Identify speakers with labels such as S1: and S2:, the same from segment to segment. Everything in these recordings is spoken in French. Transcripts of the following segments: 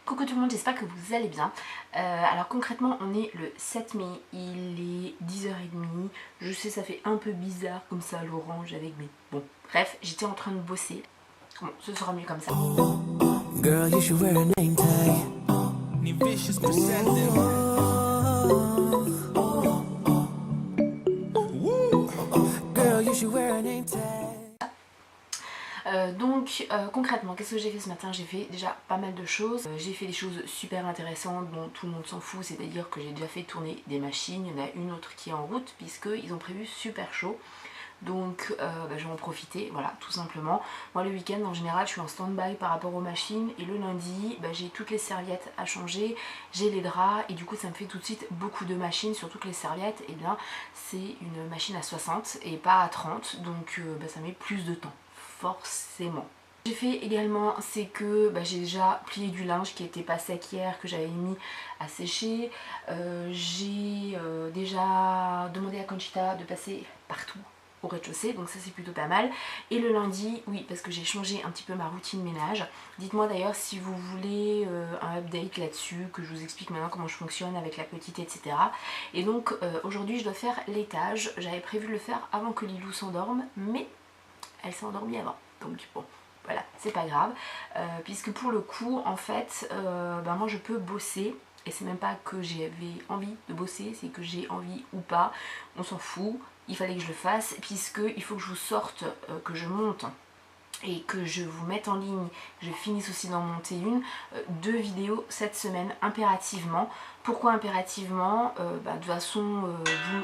S1: Coucou tout le monde, j'espère que vous allez bien. Alors concrètement on est le 7 mai, il est 10h30. Je sais ça fait un peu bizarre comme ça l'orange avec mes... Bon bref, j'étais en train de bosser. Bon, ce sera mieux comme ça.
S2: Girl, you should wear a name tag. Girl, you should wear a name tag.
S1: Concrètement, qu'est-ce que j'ai fait ce matin? J'ai fait déjà pas mal de choses. J'ai fait des choses super intéressantes dont tout le monde s'en fout, c'est-à-dire que j'ai déjà fait tourner des machines. Il y en a une autre qui est en route puisqu'ils ont prévu super chaud. Donc je vais en profiter, voilà, tout simplement. Moi le week-end en général je suis en stand-by par rapport aux machines et le lundi j'ai toutes les serviettes à changer, j'ai les draps et du coup ça me fait tout de suite beaucoup de machines, surtout que les serviettes, et bien c'est une machine à 60 et pas à 30, donc ça met plus de temps, forcément. J'ai fait également, c'est que j'ai déjà plié du linge qui était pas sec hier, que j'avais mis à sécher. J'ai déjà demandé à Conchita de passer partout au rez-de-chaussée, donc ça c'est plutôt pas mal. Et le lundi, oui, parce que j'ai changé un petit peu ma routine ménage. Dites-moi d'ailleurs si vous voulez un update là-dessus, que je vous explique maintenant comment je fonctionne avec la petite, etc. Et donc aujourd'hui je dois faire l'étage. J'avais prévu de le faire avant que Lilou s'endorme, mais elle s'est endormie avant, donc bon. Voilà, c'est pas grave, puisque pour le coup, en fait, moi je peux bosser, et c'est même pas que j'avais envie de bosser, c'est que j'ai envie ou pas, on s'en fout, il fallait que je le fasse, puisqu'il faut que je vous sorte, que je monte, et que je vous mette en ligne, que je finisse aussi d'en monter une, 2 vidéos cette semaine, impérativement. Pourquoi impérativement? De toute façon, vous...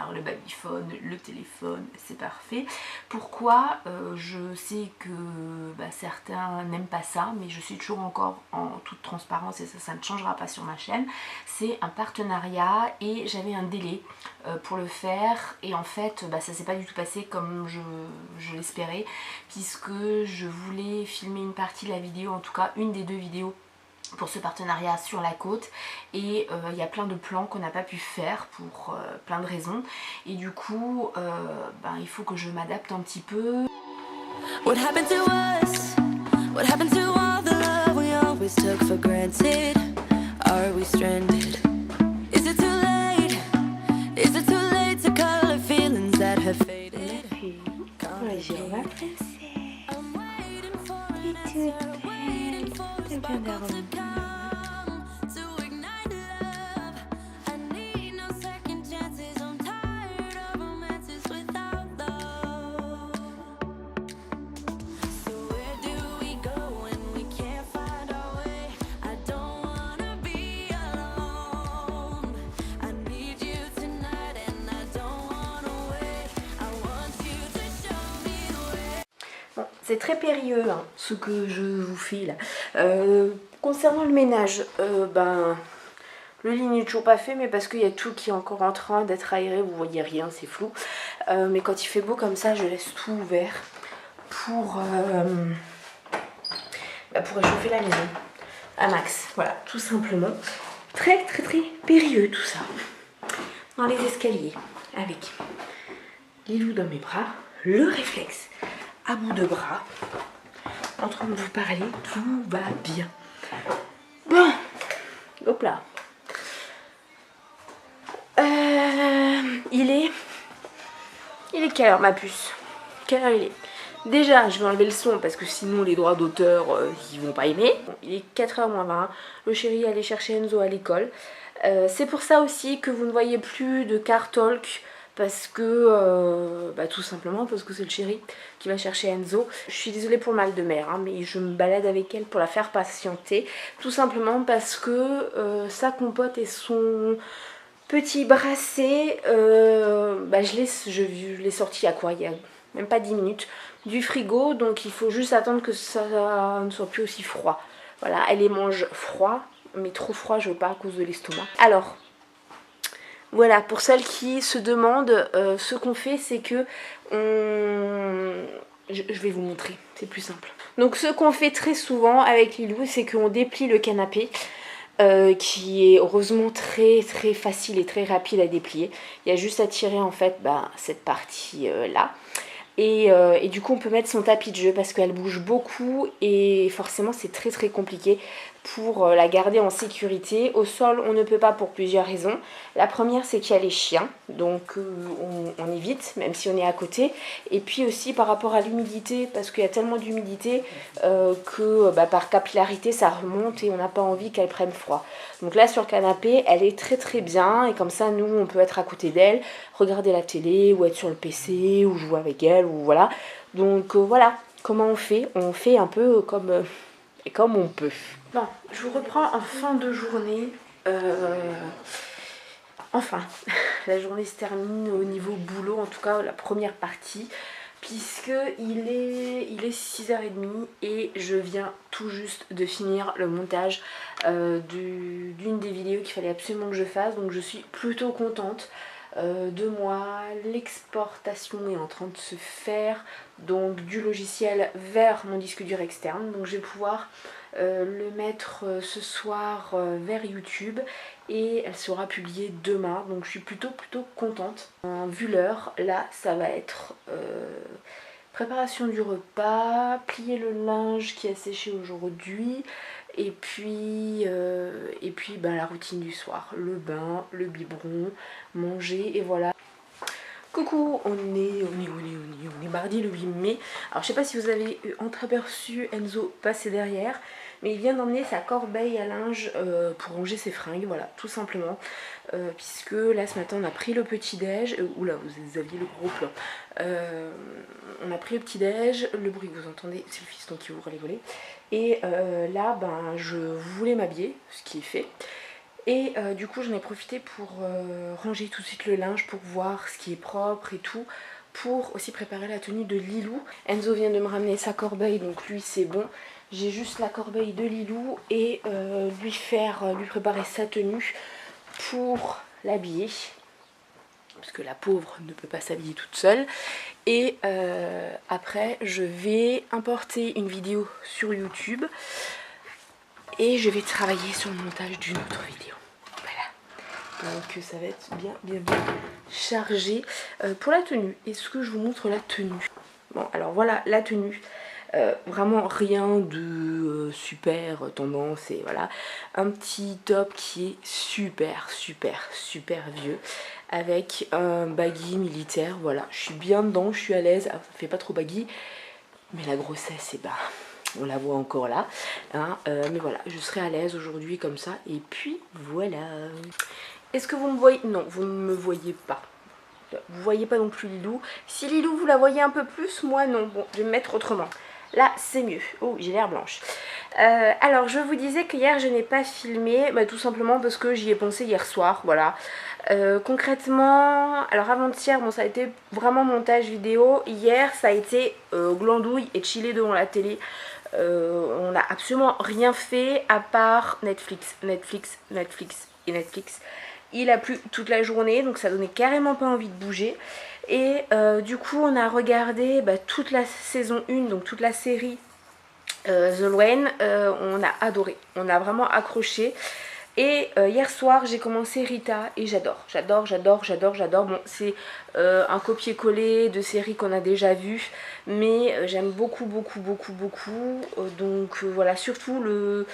S1: Alors le babyphone, le téléphone, c'est parfait. Pourquoi? Je sais que certains n'aiment pas ça, mais je suis toujours encore en toute transparence et ça ne changera pas sur ma chaîne. C'est un partenariat et j'avais un délai pour le faire et en fait ça s'est pas du tout passé comme je l'espérais, puisque je voulais filmer une partie de la vidéo, en tout cas une des 2 vidéos pour ce partenariat sur la côte, et il y a plein de plans qu'on n'a pas pu faire pour plein de raisons, et du coup il faut que je m'adapte un petit peu.
S2: What happened to us? What happened to all the love we always took for granted? Are we stranded? Is it too late? Is it too late to color feelings that have faded?
S1: On va passer. Et tu bien dormi. Bon, c'est très périlleux ce que je vous fais là. Concernant le ménage, le lit n'est toujours pas fait, mais parce qu'il y a tout qui est encore en train d'être aéré, vous voyez rien, c'est flou. Mais quand il fait beau comme ça, je laisse tout ouvert pour réchauffer la maison à max. Voilà, tout simplement. Très très très périlleux tout ça. Dans les escaliers, avec Lilou dans mes bras, le réflexe à bout de bras, en train de vous parler, tout va bien. Bon, hop là. Il est quelle heure ma puce? Quelle heure il est? Déjà, je vais enlever le son parce que sinon les droits d'auteur, ils vont pas aimer. Bon, il est 4h moins 20. Le chéri est allé chercher Enzo à l'école. C'est pour ça aussi que vous ne voyez plus de car talk, parce que tout simplement parce que c'est le chéri qui va chercher Enzo. Je suis désolée pour le mal de mer, mais je me balade avec elle pour la faire patienter, tout simplement parce que sa compote et son petit bracelet, je l'ai sorti à quoi? Il y a même pas 10 minutes du frigo, donc il faut juste attendre que ça ne soit plus aussi froid. Voilà, elle les mange froid, mais trop froid je veux pas à cause de l'estomac. Alors voilà, pour celles qui se demandent, ce qu'on fait, c'est que je vais vous montrer, c'est plus simple. Donc ce qu'on fait très souvent avec Lilou, c'est qu'on déplie le canapé, qui est heureusement très très facile et très rapide à déplier. Il y a juste à tirer en fait cette partie là. Et du coup on peut mettre son tapis de jeu parce qu'elle bouge beaucoup et forcément c'est très très compliqué pour la garder en sécurité. Au sol on ne peut pas pour plusieurs raisons. La première c'est qu'il y a les chiens, donc on évite même si on est à côté. Et puis aussi par rapport à l'humidité, parce qu'il y a tellement d'humidité que par capillarité ça remonte et on n'a pas envie qu'elle prenne froid. Donc là sur le canapé elle est très très bien et comme ça nous on peut être à côté d'elle, regarder la télé ou être sur le PC ou jouer avec elle ou voilà. Donc voilà comment on fait un peu comme on peut. Bon, je vous reprends en fin de journée. Enfin, la journée se termine au niveau boulot, en tout cas la première partie, puisque il est 6h30 et je viens tout juste de finir le montage d'une des vidéos qu'il fallait absolument que je fasse, donc je suis plutôt contente de moi. L'exportation est en train de se faire donc du logiciel vers mon disque dur externe, donc je vais pouvoir le mettre ce soir vers YouTube et elle sera publiée demain, donc je suis plutôt contente. Vu l'heure, là ça va être préparation du repas, plier le linge qui a séché aujourd'hui et puis la routine du soir, le bain, le biberon, manger et voilà. Coucou, on est mardi le 8 mai. Alors je sais pas si vous avez entreaperçu Enzo passer derrière, mais il vient d'emmener sa corbeille à linge pour ranger ses fringues, voilà, tout simplement. Puisque là ce matin on a pris le petit déj, oula vous aviez le gros plan. On a pris le petit déj, le bruit que vous entendez c'est le fiston qui ouvre les volets. Et là je voulais m'habiller, ce qui est fait. Et du coup j'en ai profité pour ranger tout de suite le linge pour voir ce qui est propre et tout, pour aussi préparer la tenue de Lilou. Enzo vient de me ramener sa corbeille, donc lui c'est bon. J'ai juste la corbeille de Lilou et lui préparer sa tenue pour l'habiller. Parce que la pauvre ne peut pas s'habiller toute seule. Et après je vais importer une vidéo sur YouTube. Et je vais travailler sur le montage d'une autre vidéo. Voilà. Donc ça va être bien chargé. Pour la tenue, est-ce que je vous montre la tenue? Bon, alors voilà la tenue. Vraiment rien de super tendance et voilà. Un petit top qui est super vieux. Avec un baggy militaire. Voilà, je suis bien dedans, je suis à l'aise. Ça fait pas trop baggy. Mais la grossesse, et on la voit encore là, hein, mais voilà, je serai à l'aise aujourd'hui comme ça, et puis voilà. Est-ce que vous me voyez? Non, vous ne me voyez pas. Vous voyez pas non plus Lilou. Si Lilou vous la voyez un peu plus, moi non. Bon, je vais me mettre autrement. Là, c'est mieux. Oh, j'ai l'air blanche. Alors, je vous disais que hier, je n'ai pas filmé, tout simplement parce que j'y ai pensé hier soir, voilà. Concrètement, alors avant-hier, bon, ça a été vraiment montage vidéo. Hier, ça a été glandouille et chiller devant la télé. On n'a absolument rien fait à part Netflix. Il a plu toute la journée, donc ça donnait carrément pas envie de bouger. Et du coup, on a regardé toute la saison 1, donc toute la série The Lwen. On a adoré, on a vraiment accroché. Et hier soir j'ai commencé Rita et j'adore. Bon, c'est un copier-coller de séries qu'on a déjà vues, mais j'aime beaucoup. Donc voilà, surtout le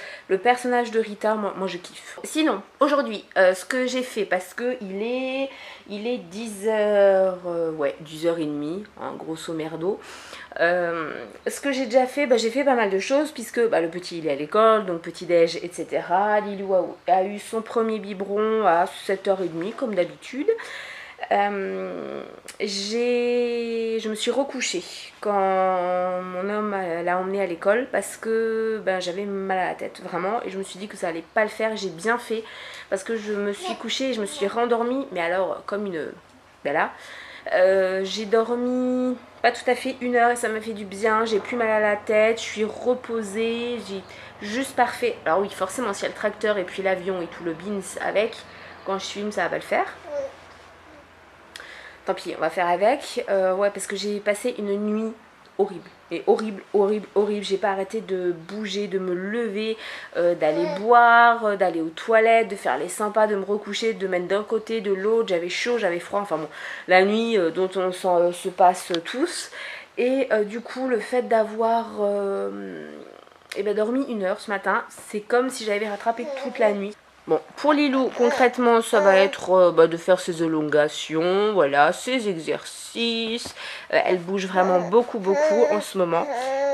S1: personnage de Rita, moi je kiffe. Sinon, aujourd'hui, ce que j'ai fait, parce que il est 10h, 10h30, hein, grosso merdo. Ce que j'ai déjà fait, j'ai fait pas mal de choses puisque le petit il est à l'école, donc petit déj, etc. Lilou a eu son premier biberon à 7h30 comme d'habitude. Je me suis recouchée quand mon homme l'a emmené à l'école parce que j'avais mal à la tête vraiment, et je me suis dit que ça allait pas le faire. J'ai bien fait parce que je me suis couchée et je me suis rendormie, mais alors comme une bella. J'ai dormi pas tout à fait 1 heure et ça m'a fait du bien, j'ai plus mal à la tête, je suis reposée, j'ai juste parfait. Alors oui, forcément s'il y a le tracteur et puis l'avion et tout le beans avec, quand je filme ça va pas le faire. Tant pis, on va faire avec. Ouais, parce que j'ai passé une nuit horrible. Et horrible. J'ai pas arrêté de bouger, de me lever, d'aller boire, d'aller aux toilettes, de faire les sympas, de me recoucher, de mettre d'un côté, de l'autre. J'avais chaud, j'avais froid. Enfin bon, la nuit dont on se passe tous. Et du coup le fait d'avoir dormi 1 heure ce matin, c'est comme si j'avais rattrapé toute la nuit. Bon, pour Lilou, concrètement, ça va être de faire ses élongations, voilà, ses exercices. Elle bouge vraiment beaucoup en ce moment.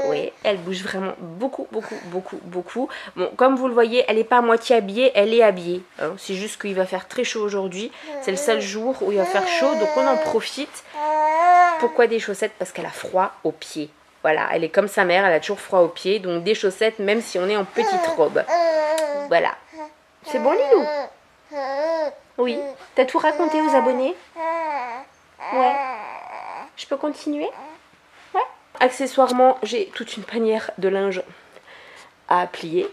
S1: Oui, elle bouge vraiment beaucoup. Bon, comme vous le voyez, elle n'est pas à moitié habillée, elle est habillée. Hein. C'est juste qu'il va faire très chaud aujourd'hui. C'est le seul jour où il va faire chaud, donc on en profite. Pourquoi des chaussettes? Parce qu'elle a froid aux pieds. Voilà, elle est comme sa mère, elle a toujours froid aux pieds, donc des chaussettes même si on est en petite robe. Voilà. C'est bon Lilou? Oui. T'as tout raconté aux abonnés? Ouais. Je peux continuer? Ouais. Accessoirement, j'ai toute une panière de linge à plier.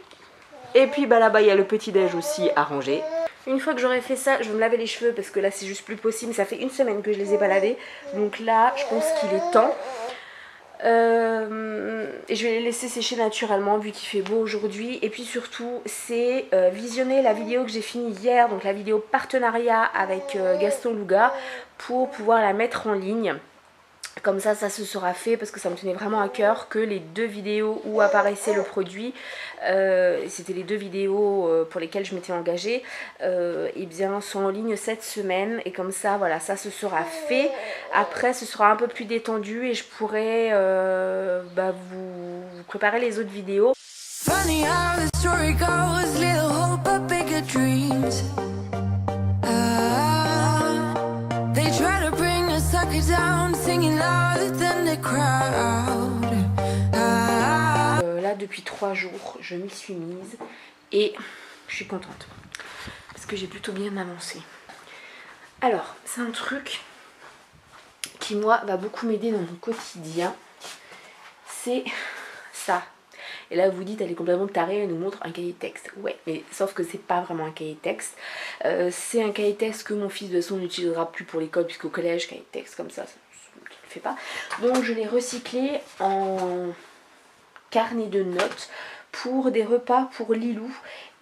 S1: Et puis là-bas, il y a le petit déj aussi à ranger. Une fois que j'aurai fait ça, je vais me laver les cheveux parce que là, c'est juste plus possible. Ça fait 1 semaine que je les ai pas lavés. Donc là, je pense qu'il est temps. Et je vais les laisser sécher naturellement vu qu'il fait beau aujourd'hui. Et puis surtout c'est visionner la vidéo que j'ai finie hier, donc la vidéo partenariat avec Gaston Louga, pour pouvoir la mettre en ligne. Comme ça se sera fait parce que ça me tenait vraiment à cœur que les 2 vidéos où apparaissait le produit, c'était les 2 vidéos pour lesquelles je m'étais engagée, et bien sont en ligne cette semaine. Et comme ça, voilà, ça se sera fait. Après, ce sera un peu plus détendu et je pourrai vous préparer les autres vidéos. Funny how the story goes, little hope but bigger dreams. They try to bring a sucker down, singing louder than the crowd. Là, depuis 3 jours, je m'y suis mise et je suis contente parce que j'ai plutôt bien avancé. Alors, c'est un truc qui, moi, va beaucoup m'aider dans mon quotidien. C'est ça. Et là vous dites elle est complètement tarée, elle nous montre un cahier de texte. Ouais, mais sauf que c'est pas vraiment un cahier de texte. C'est un cahier de texte que mon fils de toute façon n'utilisera plus pour l'école, puisqu'au collège, cahier de texte comme ça ne le fait pas. Donc je l'ai recyclé en carnet de notes pour des repas pour Lilou.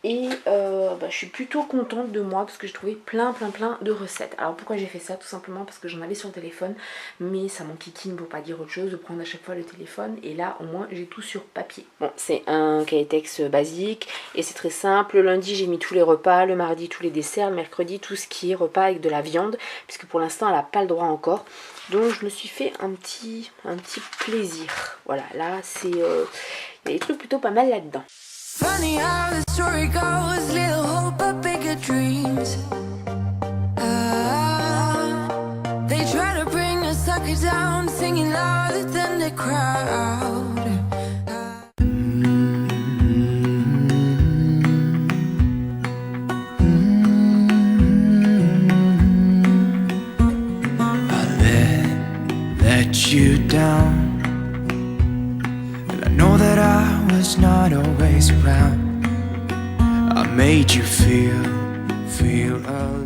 S1: Et je suis plutôt contente de moi parce que j'ai trouvé plein de recettes. Alors pourquoi j'ai fait ça? Tout simplement parce que j'en avais sur le téléphone, mais ça m'enquiquine pour pas dire autre chose de prendre à chaque fois le téléphone. Et là au moins j'ai tout sur papier. Bon, c'est un cahier de texte basique et c'est très simple. Le lundi j'ai mis tous les repas, le mardi tous les desserts, le mercredi tout ce qui est repas avec de la viande, puisque pour l'instant elle n'a pas le droit encore. Donc je me suis fait un petit plaisir. Voilà, là c'est il y a des trucs plutôt pas mal là-dedans. Funny how the story goes, little hope but bigger dreams. They try to bring a sucker down, singing louder than the crowd. I let you down. I know that I was not always around. I made you feel alone.